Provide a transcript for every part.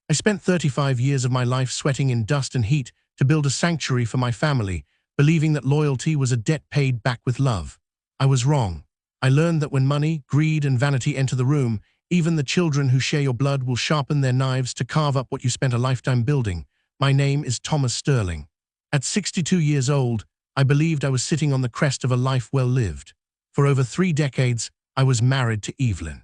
I spent 35 years of my life sweating in dust and heat to build a sanctuary for my family, believing that loyalty was a debt paid back with love. I was wrong. I learned that when money, greed, and vanity enter the room, even the children who share your blood will sharpen their knives to carve up what you spent a lifetime building. My name is Thomas Sterling. At 62 years old, I believed I was sitting on the crest of a life well lived. For over 3 decades, I was married to Evelyn.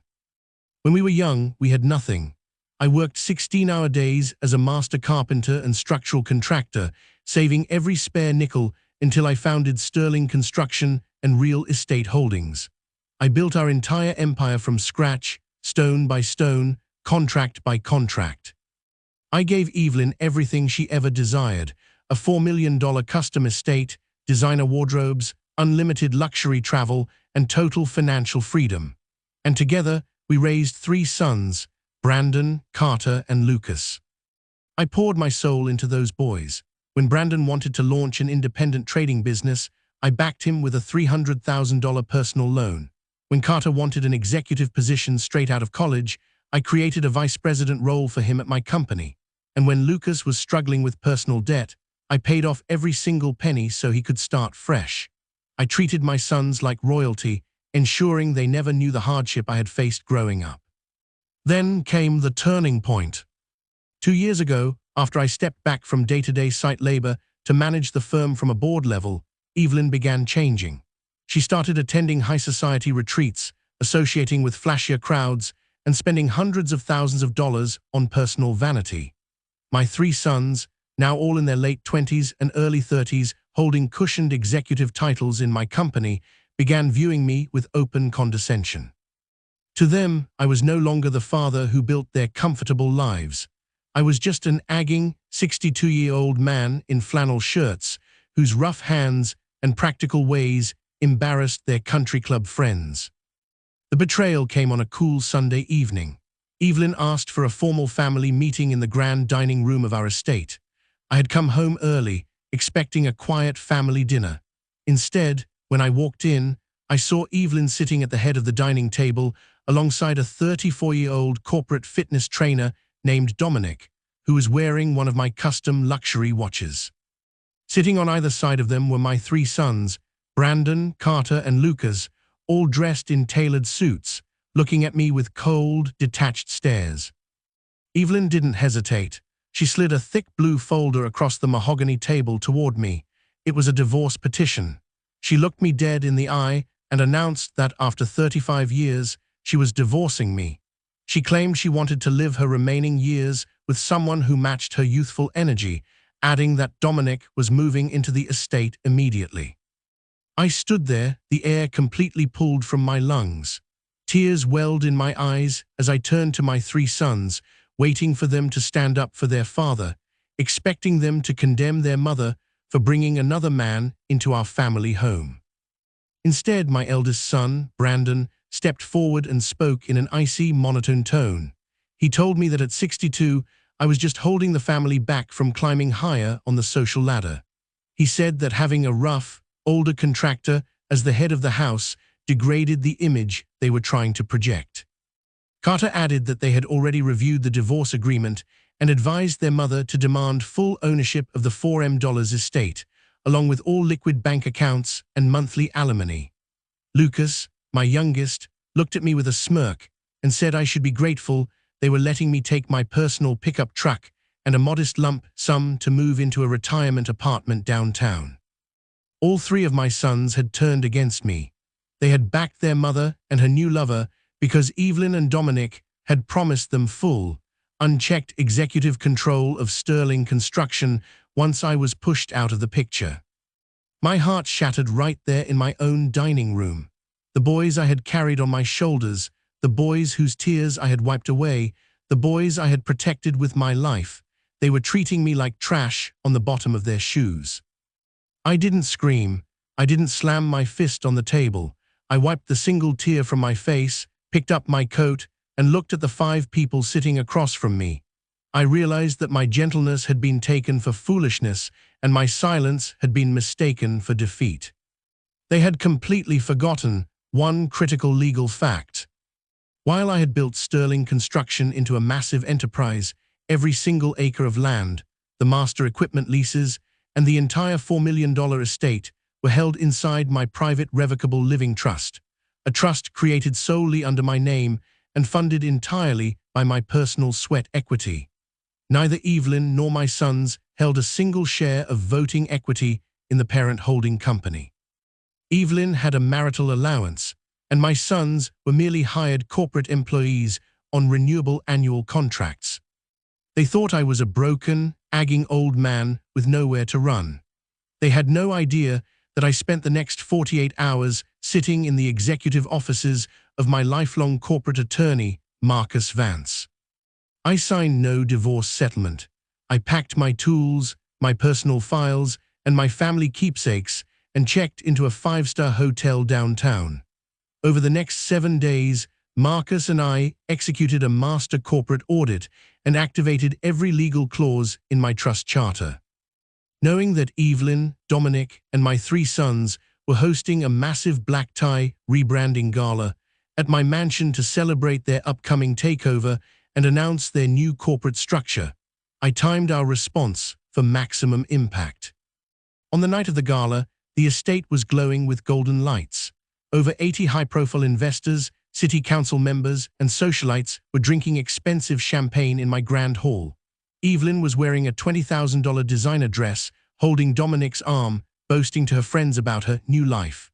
When we were young, we had nothing. I worked 16-hour days as a master carpenter and structural contractor, saving every spare nickel until I founded Sterling Construction and Real Estate Holdings. I built our entire empire from scratch, stone by stone, contract by contract. I gave Evelyn everything she ever desired: a $4 million custom estate, designer wardrobes, unlimited luxury travel, and total financial freedom. And together, we raised 3 sons, Brandon, Carter, and Lucas. I poured my soul into those boys. When Brandon wanted to launch an independent trading business, I backed him with a $300,000 personal loan. When Carter wanted an executive position straight out of college, I created a vice president role for him at my company. And when Lucas was struggling with personal debt, I paid off every single penny so he could start fresh. I treated my sons like royalty, ensuring they never knew the hardship I had faced growing up. Then came the turning point. 2 years ago, after I stepped back from day-to-day site labor to manage the firm from a board level, Evelyn began changing. She started attending high society retreats, associating with flashier crowds, and spending hundreds of thousands of dollars on personal vanity. My 3 sons, now all in their late 20s and early 30s, holding cushioned executive titles in my company, began viewing me with open condescension. To them, I was no longer the father who built their comfortable lives. I was just an agging, 62-year-old man in flannel shirts, whose rough hands and practical ways embarrassed their country club friends. The betrayal came on a cool Sunday evening. Evelyn asked for a formal family meeting in the grand dining room of our estate. I had come home early, expecting a quiet family dinner. Instead, when I walked in, I saw Evelyn sitting at the head of the dining table alongside a 34-year-old corporate fitness trainer named Dominic, who was wearing one of my custom luxury watches. Sitting on either side of them were my 3 sons, Brandon, Carter, and Lucas, all dressed in tailored suits, looking at me with cold, detached stares. Evelyn didn't hesitate. She slid a thick blue folder across the mahogany table toward me. It was a divorce petition. She looked me dead in the eye and announced that after 35 years, she was divorcing me. She claimed she wanted to live her remaining years with someone who matched her youthful energy, adding that Dominic was moving into the estate immediately. I stood there, the air completely pulled from my lungs. Tears welled in my eyes as I turned to my 3 sons, waiting for them to stand up for their father, expecting them to condemn their mother for bringing another man into our family home. Instead, my eldest son, Brandon, stepped forward and spoke in an icy, monotone tone. He told me that at 62, I was just holding the family back from climbing higher on the social ladder. He said that having a rough, older contractor as the head of the house degraded the image they were trying to project. Carter added that they had already reviewed the divorce agreement and advised their mother to demand full ownership of the $4 million estate, along with all liquid bank accounts and monthly alimony. Lucas, my youngest, looked at me with a smirk and said I should be grateful they were letting me take my personal pickup truck and a modest lump sum to move into a retirement apartment downtown. All 3 of my sons had turned against me. They had backed their mother and her new lover because Evelyn and Dominic had promised them full, unchecked executive control of Sterling Construction once I was pushed out of the picture. My heart shattered right there in my own dining room. The boys I had carried on my shoulders, the boys whose tears I had wiped away, the boys I had protected with my life, they were treating me like trash on the bottom of their shoes. I didn't scream. I didn't slam my fist on the table. I wiped the single tear from my face, picked up my coat, and looked at the 5 people sitting across from me. I realized that my gentleness had been taken for foolishness and my silence had been mistaken for defeat. They had completely forgotten one critical legal fact. While I had built Sterling Construction into a massive enterprise, every single acre of land, the master equipment leases, and the entire $4 million estate were held inside my private revocable living trust, a trust created solely under my name and funded entirely by my personal sweat equity. Neither Evelyn nor my sons held a single share of voting equity in the parent holding company. Evelyn had a marital allowance, and my sons were merely hired corporate employees on renewable annual contracts. They thought I was a broken, agging old man with nowhere to run. They had no idea that I spent the next 48 hours sitting in the executive offices of my lifelong corporate attorney, Marcus Vance. I signed no divorce settlement. I packed my tools, my personal files, and my family keepsakes and checked into a 5-star hotel downtown. Over the next 7 days, Marcus and I executed a master corporate audit and activated every legal clause in my trust charter. Knowing that Evelyn, Dominic, and my 3 sons were hosting a massive black tie rebranding gala at my mansion to celebrate their upcoming takeover and announce their new corporate structure, I timed our response for maximum impact. On the night of the gala, the estate was glowing with golden lights. Over 80 high-profile investors, city council members, and socialites were drinking expensive champagne in my grand hall. Evelyn was wearing a $20,000 designer dress, holding Dominic's arm, boasting to her friends about her new life.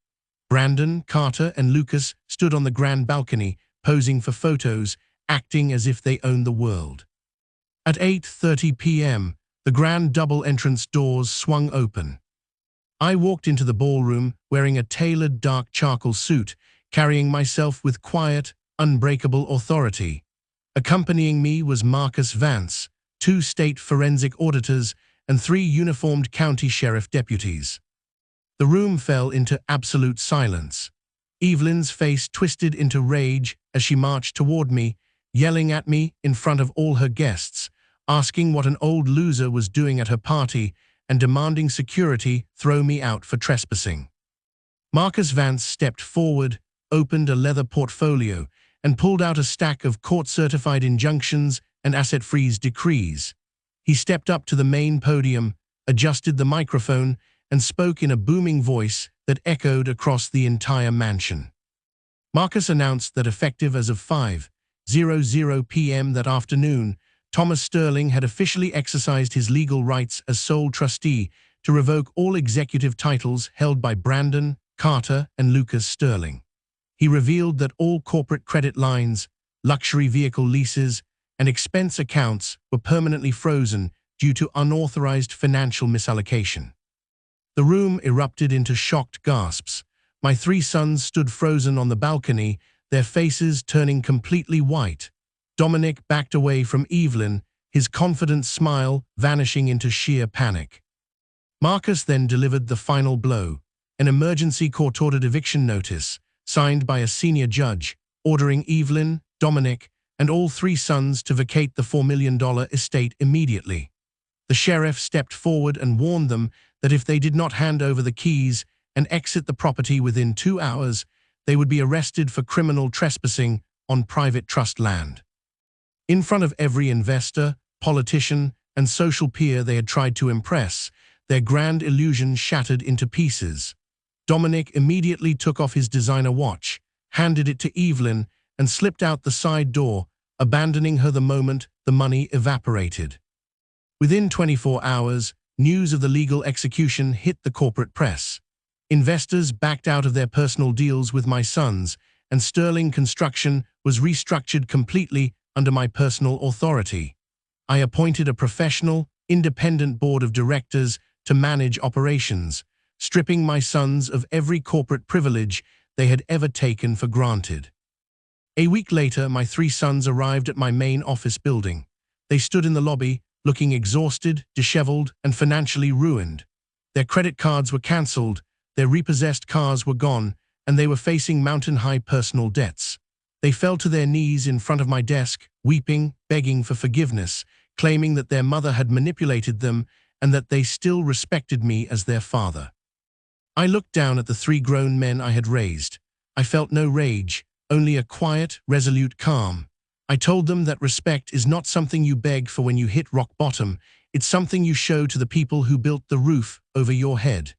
Brandon, Carter, and Lucas stood on the grand balcony, posing for photos, acting as if they owned the world. At 8:30 p.m., the grand double entrance doors swung open. I walked into the ballroom wearing a tailored dark charcoal suit, carrying myself with quiet, unbreakable authority. Accompanying me was Marcus Vance, 2 state forensic auditors, and 3 uniformed county sheriff deputies. The room fell into absolute silence. Evelyn's face twisted into rage as she marched toward me, yelling at me in front of all her guests, asking what an old loser was doing at her party, and demanding security throw me out for trespassing. Marcus Vance stepped forward, opened a leather portfolio, and pulled out a stack of court-certified injunctions and asset freeze decrees. He stepped up to the main podium, adjusted the microphone, and spoke in a booming voice that echoed across the entire mansion. Marcus announced that effective as of 5:00 p.m. that afternoon, Thomas Sterling had officially exercised his legal rights as sole trustee to revoke all executive titles held by Brandon, Carter, and Lucas Sterling. He revealed that all corporate credit lines, luxury vehicle leases, and expense accounts were permanently frozen due to unauthorized financial misallocation. The room erupted into shocked gasps. My 3 sons stood frozen on the balcony, their faces turning completely white. Dominic backed away from Evelyn, his confident smile vanishing into sheer panic. Marcus then delivered the final blow, an emergency court-ordered eviction notice, signed by a senior judge, ordering Evelyn, Dominic, and all 3 sons to vacate the $4 million estate immediately. The sheriff stepped forward and warned them that if they did not hand over the keys and exit the property within 2 hours, they would be arrested for criminal trespassing on private trust land. In front of every investor, politician, and social peer they had tried to impress, their grand illusion shattered into pieces. Dominic immediately took off his designer watch, handed it to Evelyn, and slipped out the side door, abandoning her the moment the money evaporated. Within 24 hours, news of the legal execution hit the corporate press. Investors backed out of their personal deals with my sons, and Sterling Construction was restructured completely under my personal authority. I appointed a professional, independent board of directors to manage operations, stripping my sons of every corporate privilege they had ever taken for granted. A week later, my 3 sons arrived at my main office building. They stood in the lobby, looking exhausted, disheveled, and financially ruined. Their credit cards were cancelled, their repossessed cars were gone, and they were facing mountain-high personal debts. They fell to their knees in front of my desk, weeping, begging for forgiveness, claiming that their mother had manipulated them and that they still respected me as their father. I looked down at the 3 grown men I had raised. I felt no rage, only a quiet, resolute calm. I told them that respect is not something you beg for when you hit rock bottom, it's something you show to the people who built the roof over your head.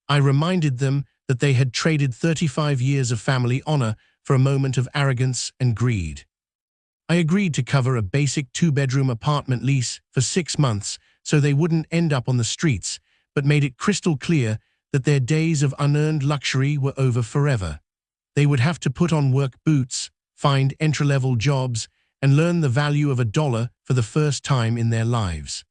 I reminded them that they had traded 35 years of family honor for a moment of arrogance and greed. I agreed to cover a basic 2-bedroom apartment lease for 6 months so they wouldn't end up on the streets, but made it crystal clear that their days of unearned luxury were over forever. They would have to put on work boots, find entry-level jobs, and learn the value of $1 for the first time in their lives.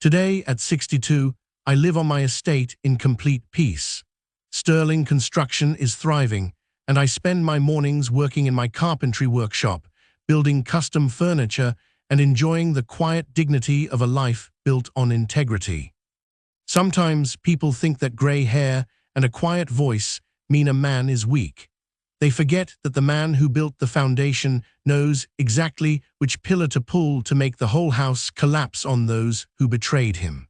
Today, at 62, I live on my estate in complete peace. Sterling Construction is thriving, and I spend my mornings working in my carpentry workshop, building custom furniture and enjoying the quiet dignity of a life built on integrity. Sometimes people think that gray hair and a quiet voice mean a man is weak. They forget that the man who built the foundation knows exactly which pillar to pull to make the whole house collapse on those who betrayed him.